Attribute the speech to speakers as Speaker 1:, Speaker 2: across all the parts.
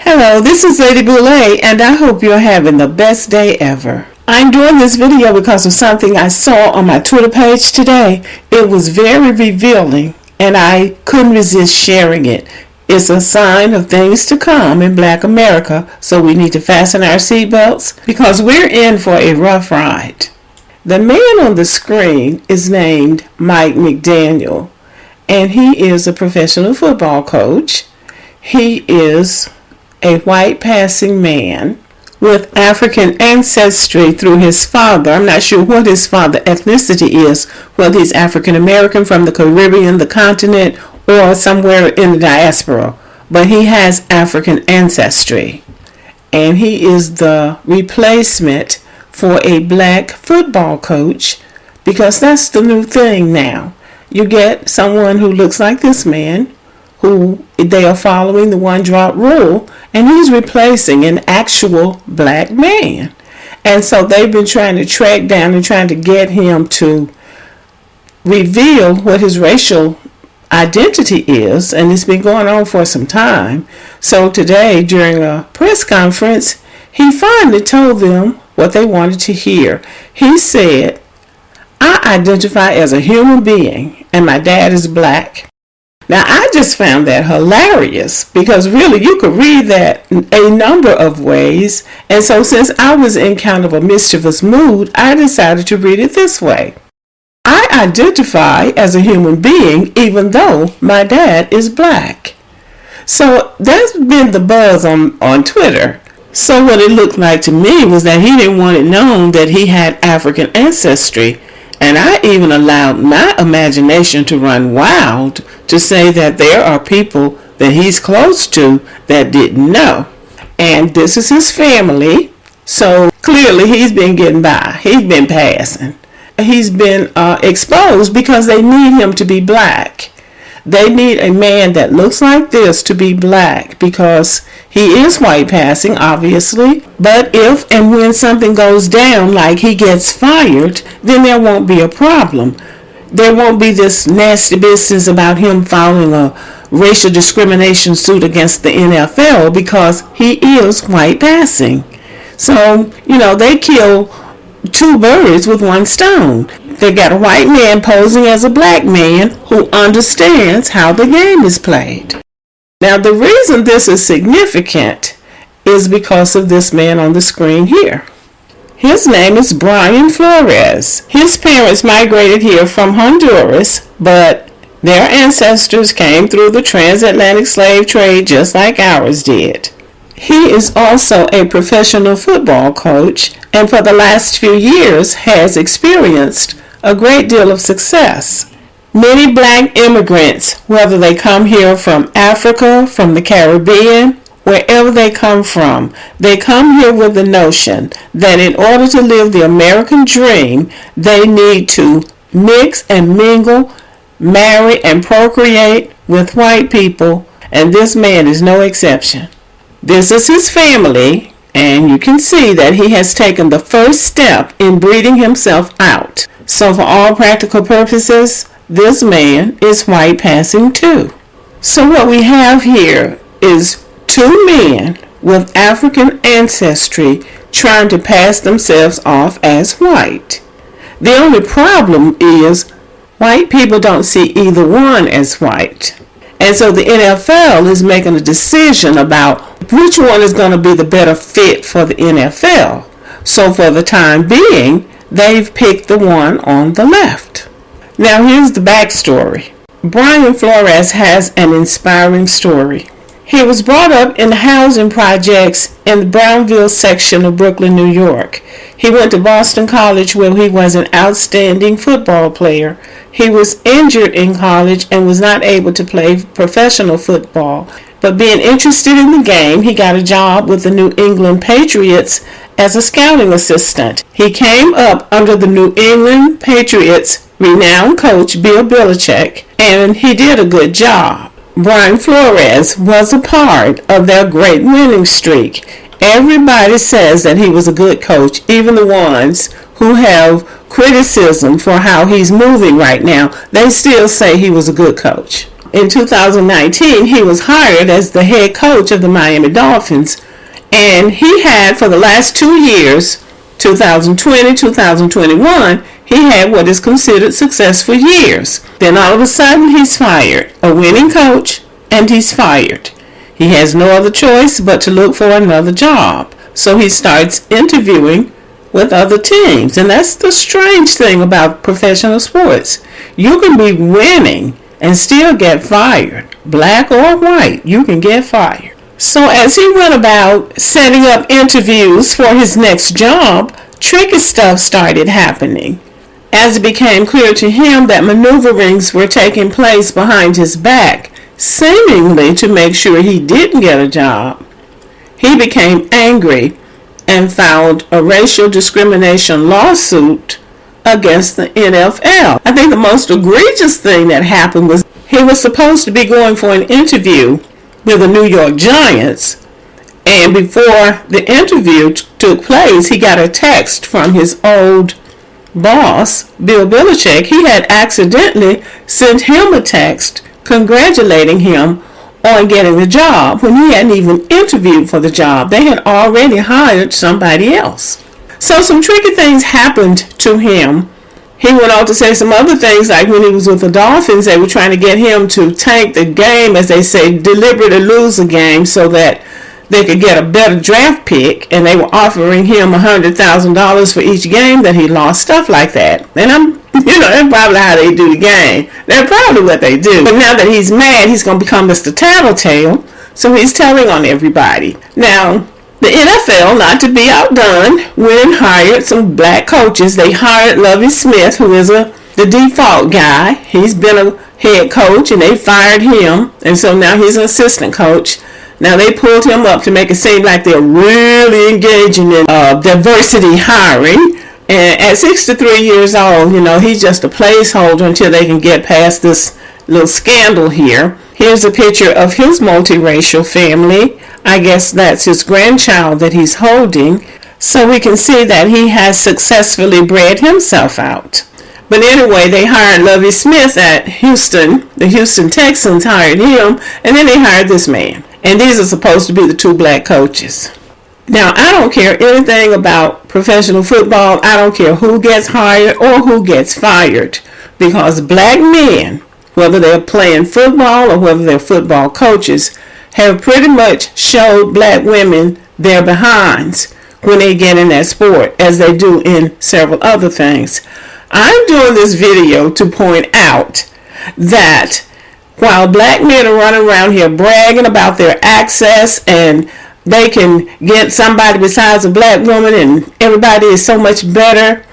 Speaker 1: Hello, this is Lady Boulay, and I hope you're having the best day ever. I'm doing this video because of something I saw on my Twitter page today. It was very revealing, and I couldn't resist sharing it. It's a sign of things to come in Black America, so we need to fasten our seatbelts because we're in for a rough ride. The man on the screen is named Mike McDaniel, and he is a professional football coach. He is a white passing man with African ancestry through his father. I'm not sure what his father's ethnicity is, whether he's African American from the Caribbean, the continent, or somewhere in the diaspora, but he has African ancestry. And he is the replacement for a black football coach because that's the new thing now. You get someone who looks like this man, who they are following the one drop rule, and he's replacing an actual black man. And so they've been trying to track down and trying to get him to reveal what his racial identity is, and it's been going on for some time. So today, during a press conference, he finally told them what they wanted to hear. He said, "I identify as a human being, and my dad is black." Now, I just found that hilarious because really you could read that a number of ways. And so since I was in kind of a mischievous mood, I decided to read it this way. I identify as a human being even though my dad is black. So that's been the buzz on Twitter. So what it looked like to me was that he didn't want it known that he had African ancestry. And I even allowed my imagination to run wild to say that there are people that he's close to that didn't know. And this is his family. So clearly he's been getting by. He's been passing. He's been exposed because they need him to be black. They need a man that looks like this to be black because he is white passing, obviously. But if and when something goes down, like he gets fired, then there won't be a problem. There won't be this nasty business about him filing a racial discrimination suit against the NFL because he is white passing. So, they kill two birds with one stone. They got a white man posing as a black man who understands how the game is played. Now, the reason this is significant is because of this man on the screen here. His name is Brian Flores. His parents migrated here from Honduras, but their ancestors came through the transatlantic slave trade just like ours did. He is also a professional football coach, and for the last few years has experienced a great deal of success. Many black immigrants, whether they come here from Africa, from the Caribbean, wherever they come from, they come here with the notion that in order to live the American dream, they need to mix and mingle, marry and procreate with white people, and this man is no exception. This is his family, and you can see that he has taken the first step in breeding himself out. So for all practical purposes, this man is white passing too. So what we have here is two men with African ancestry trying to pass themselves off as white. The only problem is white people don't see either one as white. And so the NFL is making a decision about which one is going to be the better fit for the NFL. So for the time being, they've picked the one on the left. Now here's the backstory. Brian Flores has an inspiring story. He was brought up in housing projects in the Brownville section of Brooklyn, New York. He went to Boston College where he was an outstanding football player. He was injured in college and was not able to play professional football. But being interested in the game, he got a job with the New England Patriots as a scouting assistant. He came up under the New England Patriots' renowned coach Bill Belichick, and he did a good job. Brian Flores was a part of their great winning streak. Everybody says that he was a good coach, even the ones who have criticism for how he's moving right now. They still say he was a good coach. in 2019, he was hired as the head coach of the Miami Dolphins. And he had, for the last 2 years, 2020, 2021, he had what is considered successful years. Then all of a sudden, he's fired. A winning coach, and he's fired. He has no other choice but to look for another job. So he starts interviewing with other teams. And that's the strange thing about professional sports. You can be winning and still get fired. Black or white, you can get fired. So as he went about setting up interviews for his next job, tricky stuff started happening. As it became clear to him that maneuverings were taking place behind his back, seemingly to make sure he didn't get a job, he became angry and filed a racial discrimination lawsuit against the NFL. I think the most egregious thing that happened was he was supposed to be going for an interview with the New York Giants, and before the interview took place, he got a text from his old boss, Bill Belichick. He had accidentally sent him a text congratulating him on getting the job when he hadn't even interviewed for the job. They had already hired somebody else. So some tricky things happened to him. He went on to say some other things, like when he was with the Dolphins, they were trying to get him to tank the game, as they say, deliberately lose a game so that they could get a better draft pick, and they were offering him $100,000 for each game that he lost, stuff like that. And that's probably how they do the game. That's probably what they do. But now that he's mad, he's going to become Mr. Tattletale, so he's telling on everybody. Now, the NFL, not to be outdone, went and hired some black coaches. They hired Lovie Smith, who is the default guy. He's been a head coach, and they fired him, and so now he's an assistant coach. Now they pulled him up to make it seem like they're really engaging in diversity hiring. And at 63 years old, he's just a placeholder until they can get past this little scandal here. Here's a picture of his multiracial family. I guess that's his grandchild that he's holding. So we can see that he has successfully bred himself out. But anyway, they hired Lovie Smith at Houston. The Houston Texans hired him, and then they hired this man. And these are supposed to be the two black coaches. Now, I don't care anything about professional football. I don't care who gets hired or who gets fired. Because black men, whether they're playing football or whether they're football coaches, have pretty much showed black women their behinds when they get in that sport, as they do in several other things. I'm doing this video to point out that while black men are running around here bragging about their access and they can get somebody besides a black woman and everybody is so much better,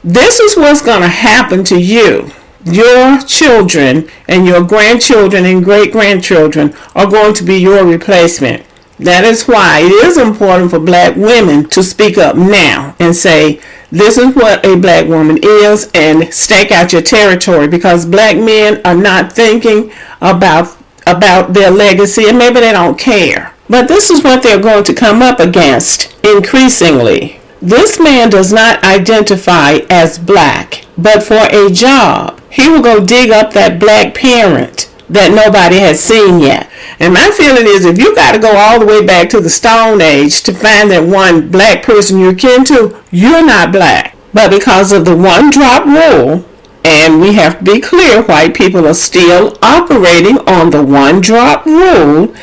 Speaker 1: this is what's going to happen to you. Your children and your grandchildren and great-grandchildren are going to be your replacement. That is why it is important for black women to speak up now and say, this is what a black woman is, and stake out your territory, because black men are not thinking about their legacy, and maybe they don't care. But this is what they're going to come up against increasingly. This man does not identify as black, but for a job, he will go dig up that black parent that nobody has seen yet. And my feeling is, if you got to go all the way back to the Stone Age to find that one black person you're kin to, you're not black. But because of the one-drop rule, and we have to be clear, white people are still operating on the one-drop rule,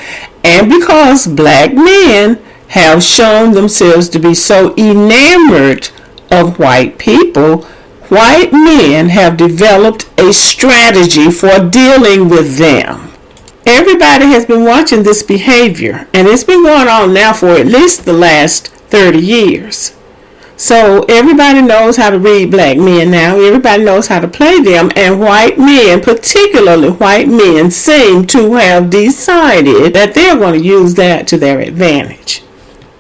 Speaker 1: and because black men have shown themselves to be so enamored of white people, white men have developed a strategy for dealing with them. Everybody has been watching this behavior, and it's been going on now for at least the last 30 years. So everybody knows how to read black men now. Everybody knows how to play them, and white men, particularly white men, seem to have decided that they're going to use that to their advantage.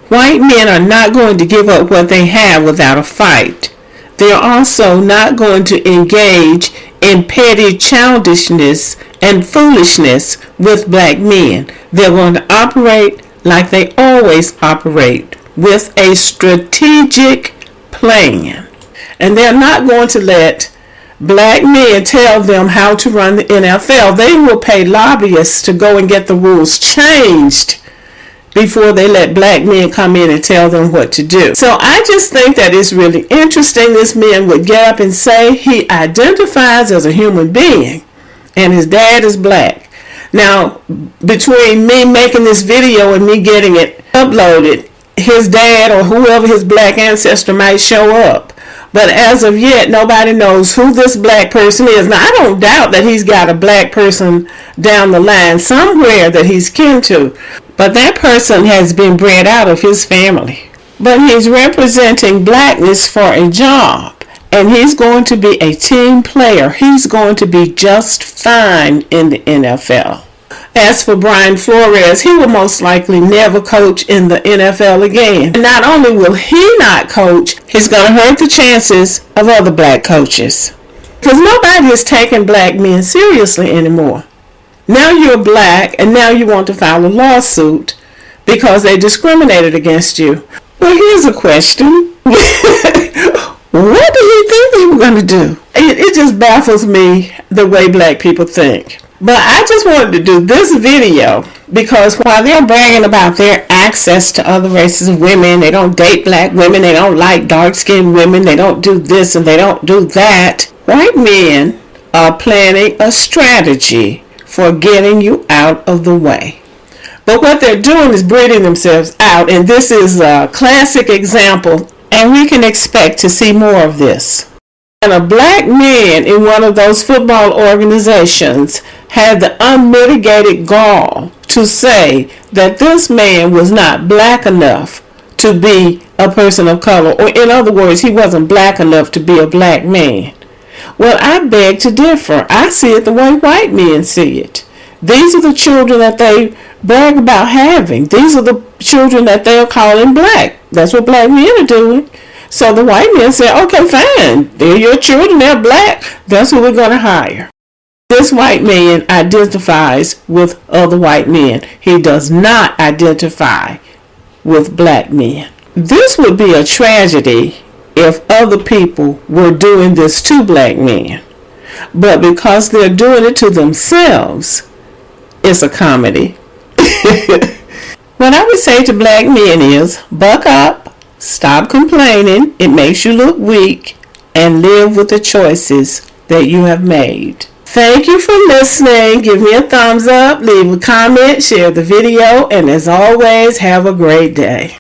Speaker 1: White men are not going to give up what they have without a fight. They're also not going to engage in petty childishness and foolishness with black men. They're going to operate like they always operate, with a strategic plan. And they're not going to let black men tell them how to run the NFL. They will pay lobbyists to go and get the rules changed before they let black men come in and tell them what to do. So I just think that it's really interesting this man would get up and say he identifies as a human being and his dad is black. Now, between me making this video and me getting it uploaded, his dad or whoever his black ancestor might show up. But as of yet, nobody knows who this black person is. Now, I don't doubt that he's got a black person down the line somewhere that he's kin to. But that person has been bred out of his family. But he's representing blackness for a job. And he's going to be a team player. He's going to be just fine in the NFL. As for Brian Flores, he will most likely never coach in the NFL again. And not only will he not coach, he's going to hurt the chances of other black coaches. Because nobody is taking black men seriously anymore. Now you're black and now you want to file a lawsuit because they discriminated against you. Well, here's a question. What do you think they were going to do? It just baffles me the way black people think. But I just wanted to do this video because while they're bragging about their access to other races of women, they don't date black women, they don't like dark-skinned women, they don't do this and they don't do that, white men are planning a strategy for getting you out of the way. But what they're doing is breeding themselves out, and this is a classic example, and we can expect to see more of this. And a black man in one of those football organizations had the unmitigated gall to say that this man was not black enough to be a person of color, or in other words, he wasn't black enough to be a black man. Well, I beg to differ. I see it the way white men see it. These are the children that they brag about having. These are the children that they're calling black. That's what black men are doing. So the white men say, okay, fine. They're your children. They're black. That's who we're going to hire. This white man identifies with other white men. He does not identify with black men. This would be a tragedy if other people were doing this to black men. But because they're doing it to themselves, it's a comedy. What I would say to black men is, buck up, stop complaining, it makes you look weak, and live with the choices that you have made. Thank you for listening. Give me a thumbs up, leave a comment, share the video, and as always, have a great day.